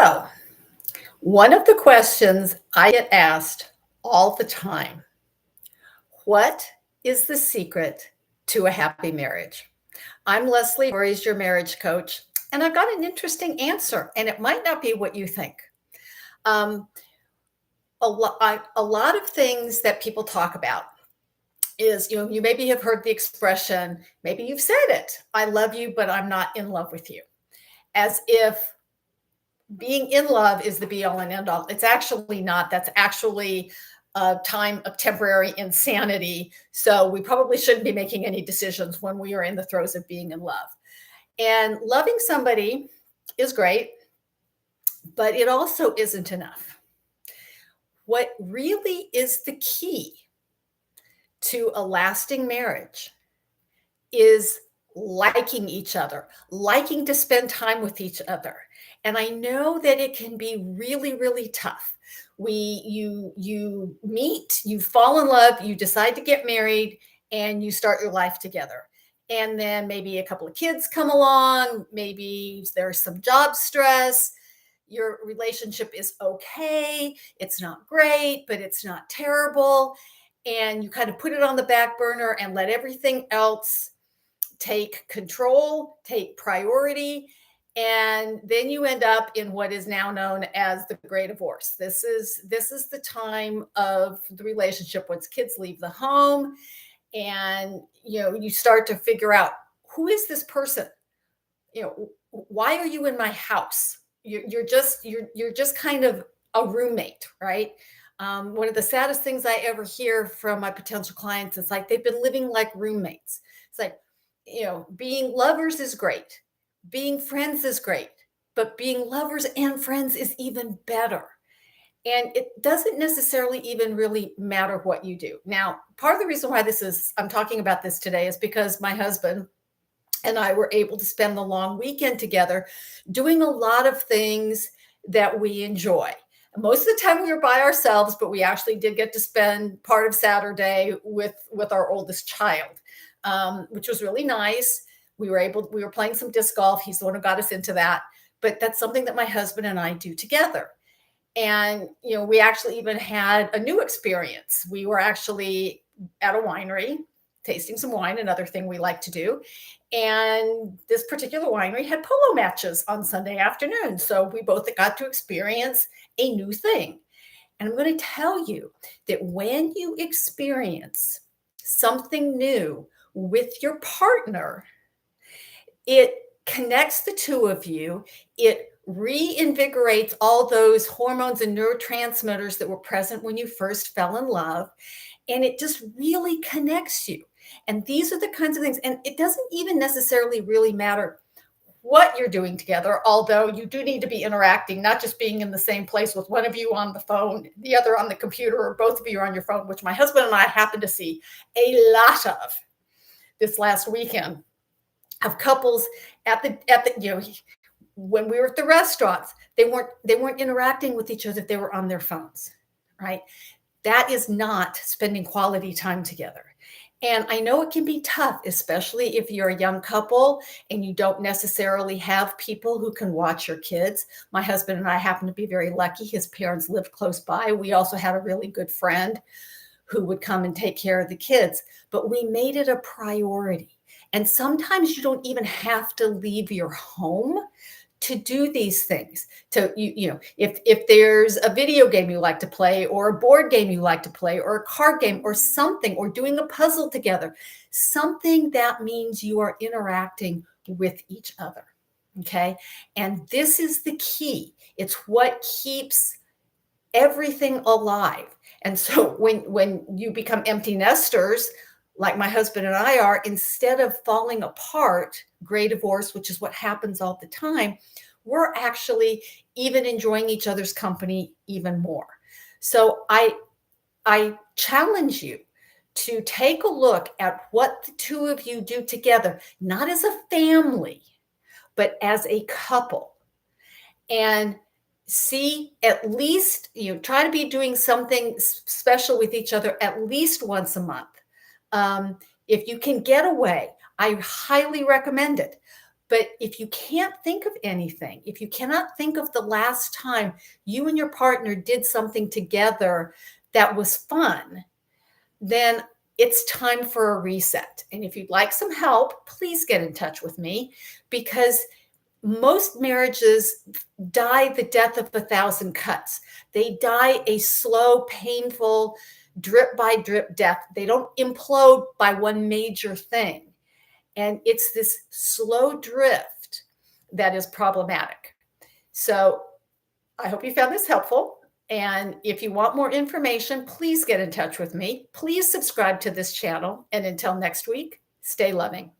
So, one of the questions I get asked all the time, what is the secret to a happy marriage? I'm Leslie Morris, your marriage coach, and I've got an interesting answer, and it might not be what you think. Um, a lot of things that people talk about is, you maybe have heard the expression, maybe you've said it, I love you, but I'm not in love with you, as if being in love is the be all and end all. It's actually not. That's actually a time of temporary insanity. So we probably shouldn't be making any decisions when we are in the throes of being in love. And loving somebody is great, but it also isn't enough. What really is the key to a lasting marriage is liking each other, liking to spend time with each other. And I know that it can be really, really tough. You meet, you fall in love, you decide to get married, and you start your life together. And then maybe a couple of kids come along, maybe there's some job stress. Your relationship is okay. It's not great, but it's not terrible. And you kind of put it on the back burner and let everything else take control, take priority, and then you end up in what is now known as the great divorce. This is the time of the relationship once kids leave the home, and you start to figure out, who is this person? Why are you in my house? You're just kind of a roommate, right? One of the saddest things I ever hear from my potential clients is like they've been living like roommates. It's like, being lovers is great, being friends is great, but being lovers and friends is even better. And it doesn't necessarily even really matter what you do. Now, part of the reason why I'm talking about this today is because my husband and I were able to spend the long weekend together doing a lot of things that we enjoy. Most of the time we were by ourselves, but we actually did get to spend part of Saturday with our oldest child, which was really nice. We were playing some disc golf. He's the one who got us into that. But that's something that my husband and I do together. And, we actually even had a new experience. We were actually at a winery tasting some wine, another thing we like to do. And this particular winery had polo matches on Sunday afternoon. So we both got to experience a new thing. And I'm going to tell you that when you experience something new with your partner, it connects the two of you. It reinvigorates all those hormones and neurotransmitters that were present when you first fell in love. And it just really connects you. And these are the kinds of things. And it doesn't even necessarily really matter what you're doing together, although you do need to be interacting, not just being in the same place with one of you on the phone, the other on the computer, or both of you are on your phone, which my husband and I happened to see a lot of this last weekend, of couples when we were at the restaurants, they weren't interacting with each other. They were on their phones, right? That is not spending quality time together. And I know it can be tough, especially if you're a young couple and you don't necessarily have people who can watch your kids. My husband and I happen to be very lucky. His parents lived close by. We also had a really good friend who would come and take care of the kids, but we made it a priority. And sometimes you don't even have to leave your home to do these things. If there's a video game you like to play, or a board game you like to play, or a card game, or something, or doing a puzzle together, something that means you are interacting with each other. Okay. And this is the key. It's what keeps everything alive. And so when you become empty nesters, like my husband and I are, instead of falling apart, gray divorce, which is what happens all the time, we're actually even enjoying each other's company even more. So I challenge you to take a look at what the two of you do together, not as a family, but as a couple, and see, at least, try to be doing something special with each other at least once a month. If you can get away, I highly recommend it. But if you can't think of anything, if you cannot think of the last time you and your partner did something together that was fun, then it's time for a reset. And if you'd like some help, please get in touch with me, because most marriages die the death of a thousand cuts. They die a slow, painful, drip by drip death. They don't implode by one major thing. And it's this slow drift that is problematic. So I hope you found this helpful. And if you want more information, please get in touch with me. Please subscribe to this channel. And until next week, stay loving.